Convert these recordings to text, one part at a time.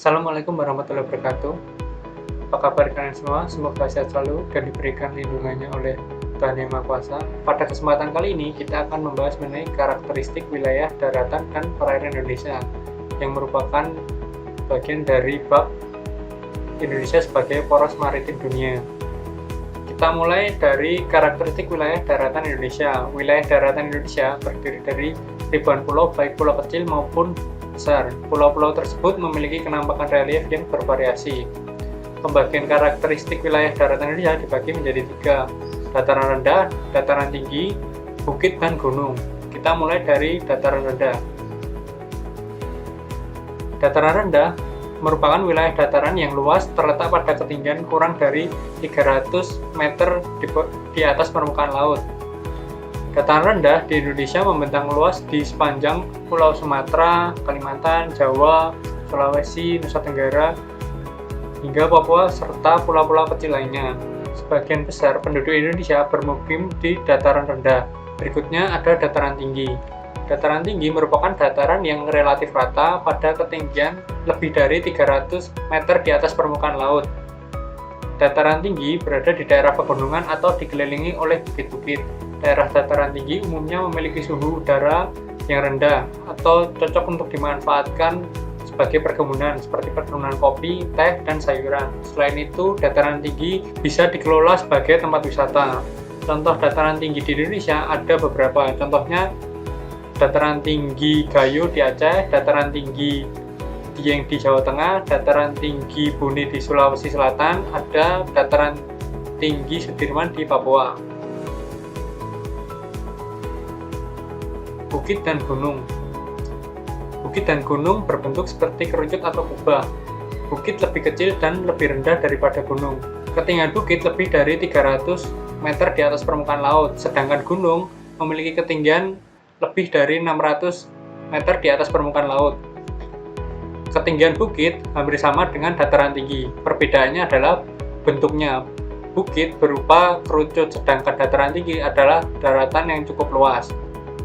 Assalamualaikum warahmatullahi wabarakatuh. Apa kabar kalian semua? Semoga sehat selalu dan diberikan lindungannya oleh Tuhan Yang Maha Kuasa. Pada kesempatan kali ini kita akan membahas mengenai karakteristik wilayah daratan dan perairan Indonesia yang merupakan bagian dari bab Indonesia sebagai poros maritim dunia. Kita mulai dari karakteristik wilayah daratan Indonesia. Wilayah daratan Indonesia terdiri dari ribuan pulau, baik pulau kecil maupun besar. Pulau-pulau tersebut memiliki kenampakan relief yang bervariasi. Pembagian karakteristik wilayah daratan Indonesia dibagi menjadi 3: dataran rendah, dataran tinggi, bukit, dan gunung. Kita mulai dari dataran rendah. Dataran rendah merupakan wilayah dataran yang luas terletak pada ketinggian kurang dari 300 meter di atas permukaan laut. Dataran rendah di Indonesia membentang luas di sepanjang Pulau Sumatera, Kalimantan, Jawa, Sulawesi, Nusa Tenggara, hingga Papua, serta pulau-pulau kecil lainnya. Sebagian besar penduduk Indonesia bermukim di dataran rendah. Berikutnya ada dataran tinggi. Dataran tinggi merupakan dataran yang relatif rata pada ketinggian lebih dari 300 meter di atas permukaan laut. Dataran tinggi berada di daerah pegunungan atau dikelilingi oleh bukit-bukit. Daerah dataran tinggi umumnya memiliki suhu udara yang rendah atau cocok untuk dimanfaatkan sebagai perkebunan seperti perkebunan kopi, teh, dan sayuran. Selain itu, dataran tinggi bisa dikelola sebagai tempat wisata. Contoh dataran tinggi di Indonesia ada beberapa. Contohnya dataran tinggi Gayo di Aceh, dataran tinggi Dieng di Jawa Tengah, dataran tinggi Buni di Sulawesi Selatan, ada dataran tinggi Sudirman di Papua. Bukit dan gunung. Bukit dan gunung berbentuk seperti kerucut atau kubah. Bukit lebih kecil dan lebih rendah daripada gunung. Ketinggian bukit lebih dari 300 meter di atas permukaan laut, sedangkan gunung memiliki ketinggian lebih dari 600 meter di atas permukaan laut. Ketinggian bukit hampir sama dengan dataran tinggi. Perbedaannya adalah bentuknya. Bukit berupa kerucut, sedangkan dataran tinggi adalah daratan yang cukup luas.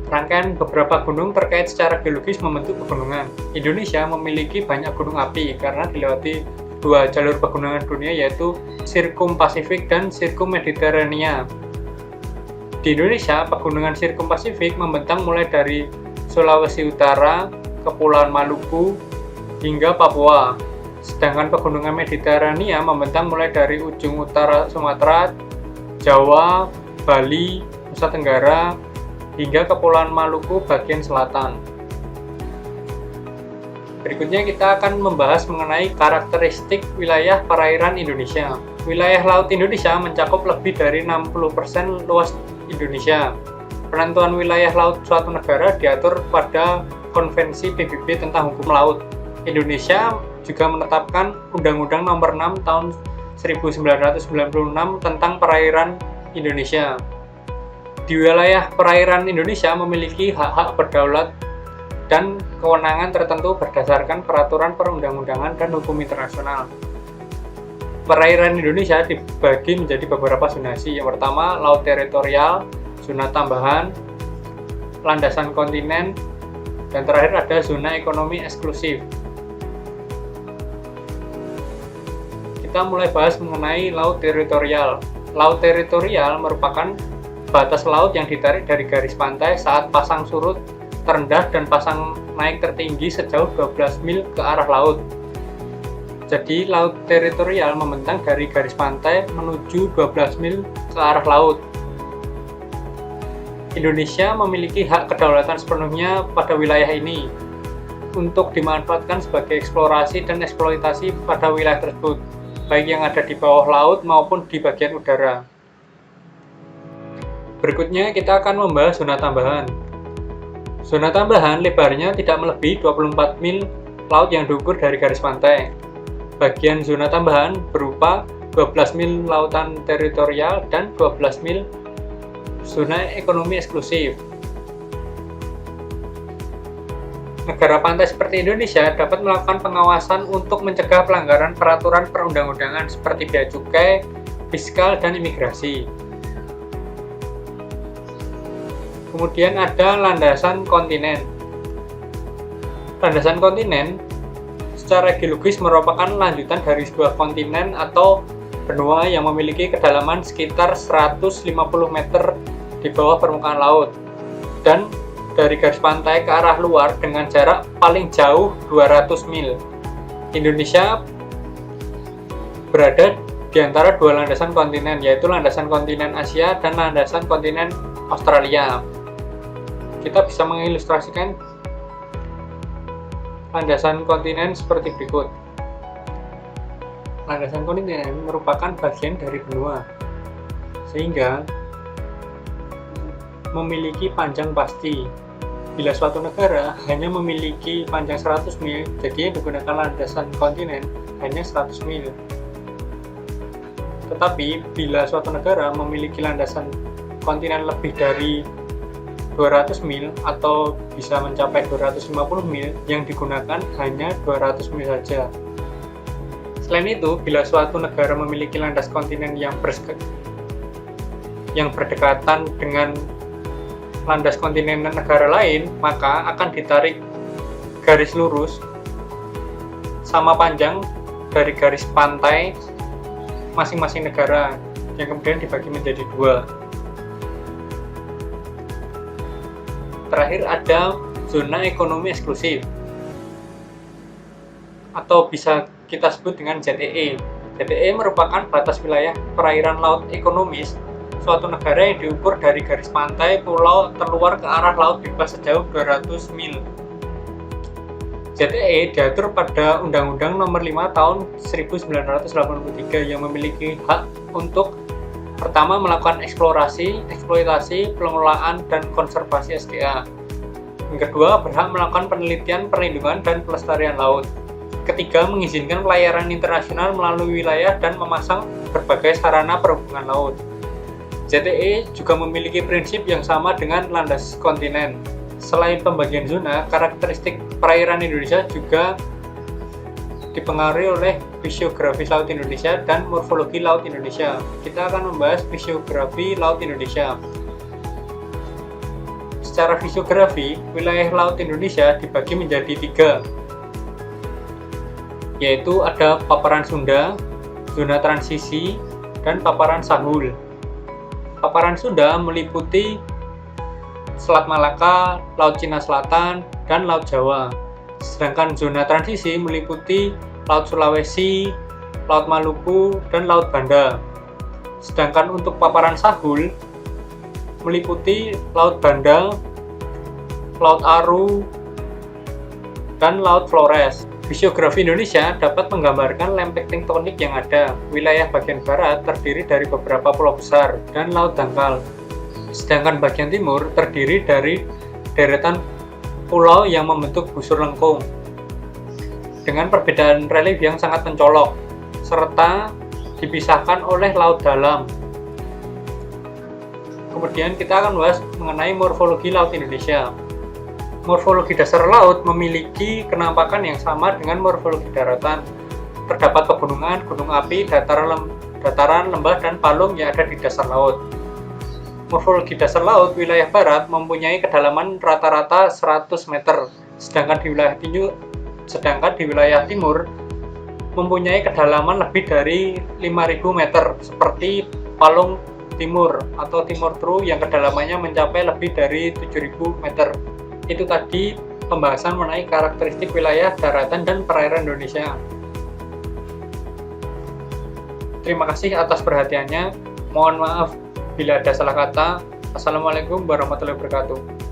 Rangkaian beberapa gunung terkait secara geologis membentuk pegunungan. Indonesia memiliki banyak gunung api karena dilewati dua jalur pegunungan dunia, yaitu Sirkum Pasifik dan Sirkum Mediterania. Di Indonesia, pegunungan Sirkum Pasifik membentang mulai dari Sulawesi Utara, Kepulauan Maluku, hingga Papua. Sedangkan pegunungan Mediterania membentang mulai dari ujung utara Sumatera, Jawa, Bali, Nusa Tenggara, hingga Kepulauan Maluku bagian selatan. Berikutnya kita akan membahas mengenai karakteristik wilayah perairan Indonesia. Wilayah laut Indonesia mencakup lebih dari 60% luas Indonesia. Penentuan wilayah laut suatu negara diatur pada Konvensi PBB tentang Hukum Laut. Indonesia juga menetapkan Undang-Undang Nomor 6 Tahun 1996 tentang Perairan Indonesia. Di wilayah perairan Indonesia memiliki hak-hak berdaulat dan kewenangan tertentu berdasarkan peraturan perundang-undangan dan hukum internasional. Perairan Indonesia dibagi menjadi beberapa zonasi. Yang pertama, laut teritorial, zona tambahan, landasan kontinen, dan terakhir ada zona ekonomi eksklusif. Kita mulai bahas mengenai laut teritorial. Laut teritorial merupakan batas laut yang ditarik dari garis pantai saat pasang surut terendah dan pasang naik tertinggi sejauh 12 mil ke arah laut. Jadi, laut teritorial membentang dari garis pantai menuju 12 mil ke arah laut. Indonesia memiliki hak kedaulatan sepenuhnya pada wilayah ini untuk dimanfaatkan sebagai eksplorasi dan eksploitasi pada wilayah tersebut, baik yang ada di bawah laut maupun di bagian udara. Berikutnya kita akan membahas zona tambahan. Zona tambahan lebarnya tidak melebihi 24 mil laut yang diukur dari garis pantai. Bagian zona tambahan berupa 12 mil lautan teritorial dan 12 mil zona ekonomi eksklusif. Negara pantai seperti Indonesia dapat melakukan pengawasan untuk mencegah pelanggaran peraturan perundang-undangan seperti bea cukai, fiskal, dan imigrasi. Kemudian ada landasan kontinen. Landasan kontinen secara geologis merupakan lanjutan dari sebuah kontinen atau benua yang memiliki kedalaman sekitar 150 meter di bawah permukaan laut dan dari garis pantai ke arah luar dengan jarak paling jauh 200 mil. Indonesia berada di antara dua landasan kontinen, yaitu landasan kontinen Asia dan landasan kontinen Australia. Kita bisa mengilustrasikan landasan kontinen seperti berikut. Landasan kontinen merupakan bagian dari benua, sehingga memiliki panjang pasti. Bila suatu negara hanya memiliki panjang 100 mil, jadi yang digunakan landasan kontinen hanya 100 mil. Tetapi bila suatu negara memiliki landasan kontinen lebih dari 200 mil atau bisa mencapai 250 mil, yang digunakan hanya 200 mil saja. Selain itu, bila suatu negara memiliki landas kontinen yang berdekatan dengan landas kontinen negara lain, maka akan ditarik garis lurus sama panjang dari garis pantai masing-masing negara yang kemudian dibagi menjadi dua. Terakhir ada zona ekonomi eksklusif atau bisa kita sebut dengan ZEE. ZEE merupakan batas wilayah perairan laut ekonomis suatu negara yang diukur dari garis pantai pulau terluar ke arah laut bebas sejauh 200 mil. ZEE diatur pada Undang-Undang Nomor 5 Tahun 1983 yang memiliki hak untuk pertama melakukan eksplorasi, eksploitasi, pengelolaan, dan konservasi SDA. Yang kedua, berhak melakukan penelitian, perlindungan, dan pelestarian laut. Ketiga, mengizinkan pelayaran internasional melalui wilayah dan memasang berbagai sarana perhubungan laut. ZEE juga memiliki prinsip yang sama dengan landas kontinen. Selain pembagian zona, karakteristik perairan Indonesia juga dipengaruhi oleh fisiografi laut Indonesia dan morfologi laut Indonesia. Kita akan membahas fisiografi laut Indonesia. Secara fisiografi, wilayah laut Indonesia dibagi menjadi tiga, yaitu ada paparan Sunda, zona transisi, dan paparan Sahul. Paparan Sunda meliputi Selat Malaka, Laut Cina Selatan, dan Laut Jawa. Sedangkan zona transisi meliputi Laut Sulawesi, Laut Maluku, dan Laut Banda. Sedangkan untuk paparan Sahul meliputi Laut Banda, Laut Aru, dan Laut Flores. Fisiografi Indonesia dapat menggambarkan lempeng tektonik yang ada. Wilayah bagian barat terdiri dari beberapa pulau besar dan laut dangkal. Sedangkan bagian timur terdiri dari deretan pulau yang membentuk busur lengkung dengan perbedaan relief yang sangat mencolok, serta dipisahkan oleh laut dalam. Kemudian kita akan bahas mengenai morfologi laut Indonesia. Morfologi dasar laut memiliki kenampakan yang sama dengan morfologi daratan. Terdapat pegunungan, gunung api, dataran, lembah, dan palung yang ada di dasar laut. Morfologi dasar laut wilayah barat mempunyai kedalaman rata-rata 100 meter, sedangkan di wilayah timur mempunyai kedalaman lebih dari 5.000 meter, seperti Palung Timur atau Timur True yang kedalamannya mencapai lebih dari 7.000 meter. Itu tadi pembahasan mengenai karakteristik wilayah daratan dan perairan Indonesia. Terima kasih atas perhatiannya. Mohon maaf bila ada salah kata. Assalamualaikum warahmatullahi wabarakatuh.